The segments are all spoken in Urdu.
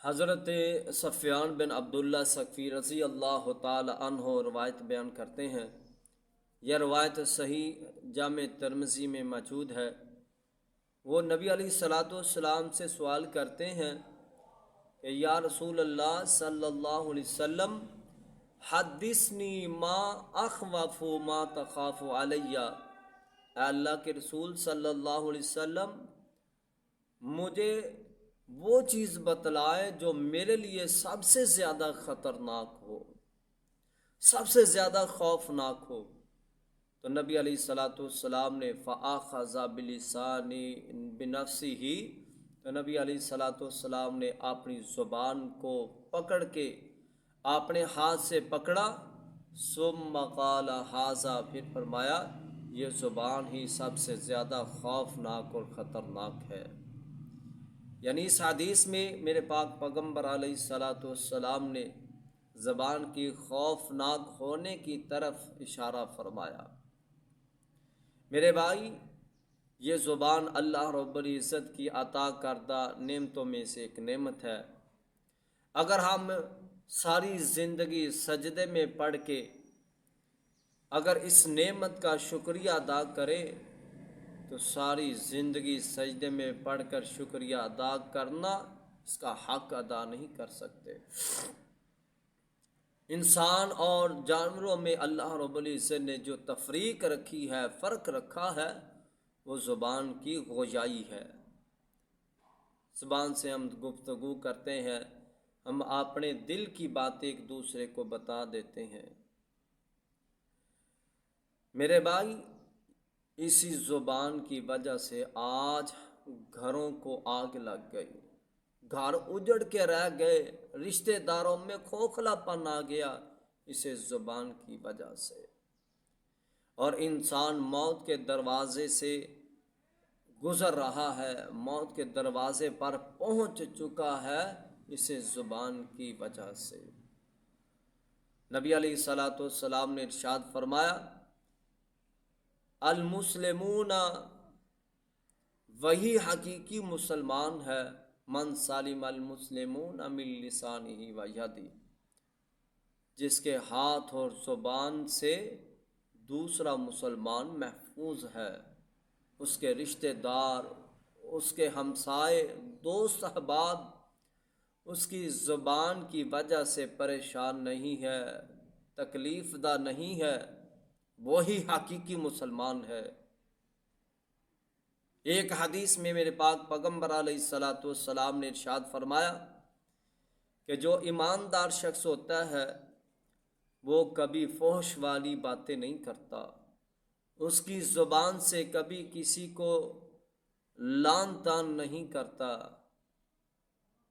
حضرت سفیان بن عبداللہ ثقفی رضی اللہ تعالی عنہ روایت بیان کرتے ہیں۔ یہ روایت صحیح جامع ترمذی میں موجود ہے۔ وہ نبی علیہ الصلاۃ والسلام سے سوال کرتے ہیں کہ یا رسول اللہ صلی اللہ علیہ وسلم حدثنی ما اخوف ما تخاف علیہ، اے اللہ کے رسول صلی اللہ علیہ وسلم مجھے وہ چیز بتلائے جو میرے لیے سب سے زیادہ خطرناک ہو، سب سے زیادہ خوفناک ہو۔ تو نبی علیہ الصلاۃ والسلام نے فَأَخَذَ بِلِسَانِهِ بِنَفْسِهِ، تو نبی علیہ الصلاۃ والسلام نے اپنی زبان کو پکڑ کے اپنے ہاتھ سے پکڑا، ثُمَّ قَالَ هَذَا، پھر فرمایا یہ زبان ہی سب سے زیادہ خوفناک اور خطرناک ہے۔ یعنی اس حدیث میں میرے پاک پیغمبر علیہ الصلاۃ والسلام نے زبان کی خوفناک ہونے کی طرف اشارہ فرمایا۔ میرے بھائی، یہ زبان اللہ رب العزت کی عطا کردہ نعمتوں میں سے ایک نعمت ہے۔ اگر ہم ساری زندگی سجدے میں پڑھ کے اگر اس نعمت کا شکریہ ادا کریں تو ساری زندگی سجدے میں پڑھ کر شکریہ ادا کرنا اس کا حق ادا نہیں کر سکتے۔ انسان اور جانوروں میں اللہ رب العزت نے جو تفریق رکھی ہے، فرق رکھا ہے، وہ زبان کی گویائی ہے۔ زبان سے ہم گفتگو کرتے ہیں، ہم اپنے دل کی باتیں ایک دوسرے کو بتا دیتے ہیں۔ میرے بھائی، اسی زبان کی وجہ سے آج گھروں کو آگ لگ گئی، گھر اجڑ کے رہ گئے، رشتہ داروں میں کھوکھلا پن آ گیا اسے زبان کی وجہ سے، اور انسان موت کے دروازے سے گزر رہا ہے، موت کے دروازے پر پہنچ چکا ہے اسے زبان کی وجہ سے۔ نبی علیہ الصلاۃ والسلام نے ارشاد فرمایا المسلمون، وہی حقیقی مسلمان ہے، من سالم المسلمون من لسانہ و یدہ، جس کے ہاتھ اور زبان سے دوسرا مسلمان محفوظ ہے، اس کے رشتہ دار، اس کے ہمسائے، دوست احباب اس کی زبان کی وجہ سے پریشان نہیں ہے، تکلیف دہ نہیں ہے، وہی حقیقی مسلمان ہے۔ ایک حدیث میں میرے پاک پیغمبر علیہ الصلاۃ والسلام نے ارشاد فرمایا کہ جو ایماندار شخص ہوتا ہے وہ کبھی فحش والی باتیں نہیں کرتا، اس کی زبان سے کبھی کسی کو لعن طعن نہیں کرتا،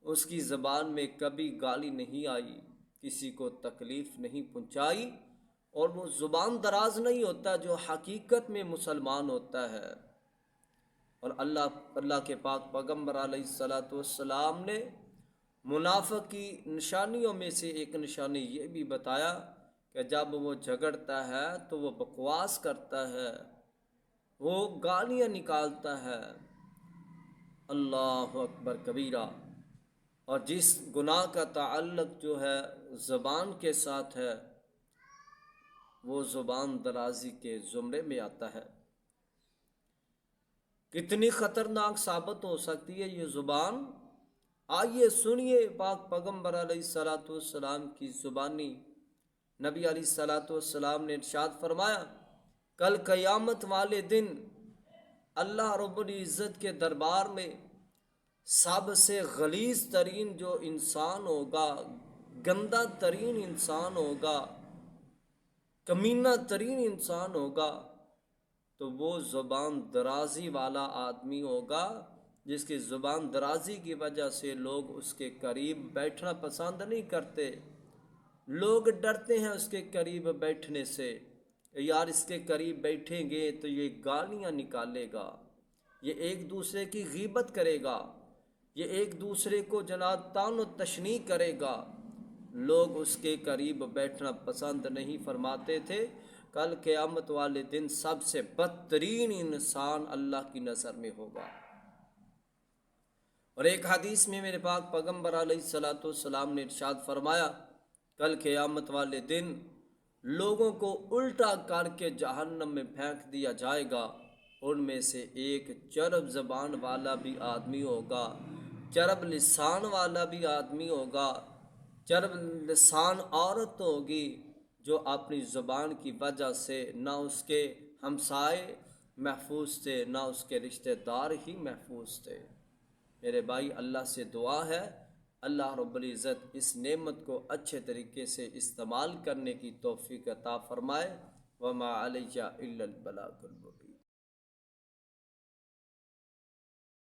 اس کی زبان میں کبھی گالی نہیں آئی، کسی کو تکلیف نہیں پہنچائی، اور وہ زبان دراز نہیں ہوتا جو حقیقت میں مسلمان ہوتا ہے۔ اور اللہ کے پاک پیغمبر علیہ الصلاۃ والسلام نے منافق کی نشانیوں میں سے ایک نشانی یہ بھی بتایا کہ جب وہ جھگڑتا ہے تو وہ بکواس کرتا ہے، وہ گالیاں نکالتا ہے، اللہ اکبر کبیرہ۔ اور جس گناہ کا تعلق جو ہے زبان کے ساتھ ہے وہ زبان درازی کے زمرے میں آتا ہے۔ کتنی خطرناک ثابت ہو سکتی ہے یہ زبان؟ آئیے سنیے پاک پیغمبر علیہ الصلاۃ والسلام کی زبانی۔ نبی علیہ الصلاۃ والسلام نے ارشاد فرمایا کل قیامت والے دن اللہ رب العزت کے دربار میں سب سے غلیظ ترین جو انسان ہوگا، گندا ترین انسان ہوگا، کمینہ ترین انسان ہوگا، تو وہ زبان درازی والا آدمی ہوگا، جس کی زبان درازی کی وجہ سے لوگ اس کے قریب بیٹھنا پسند نہیں کرتے، لوگ ڈرتے ہیں اس کے قریب بیٹھنے سے، یار اس کے قریب بیٹھیں گے تو یہ گالیاں نکالے گا، یہ ایک دوسرے کی غیبت کرے گا، یہ ایک دوسرے کو جناب طعن و تشنیع کرے گا، لوگ اس کے قریب بیٹھنا پسند نہیں فرماتے تھے۔ کل قیامت والے دن سب سے بدترین انسان اللہ کی نظر میں ہوگا، اور ایک حدیث میں میرے پاک پیغمبر علیہ الصلوۃ والسلام نے ارشاد فرمایا، کل قیامت والے دن لوگوں کو الٹا کر کے جہنم میں پھینک دیا جائے گا، ان میں سے ایک چرب زبان والا بھی آدمی ہوگا، چرب لسان والا بھی آدمی ہوگا، چرب لسان عورت ہوگی جو اپنی زبان کی وجہ سے نہ اس کے ہمسائے محفوظ تھے نہ اس کے رشتہ دار ہی محفوظ تھے۔ میرے بھائی، اللہ سے دعا ہے اللہ رب العزت اس نعمت کو اچھے طریقے سے استعمال کرنے کی توفیق عطا فرمائے۔ وما علیہ الا البلاغ المبین۔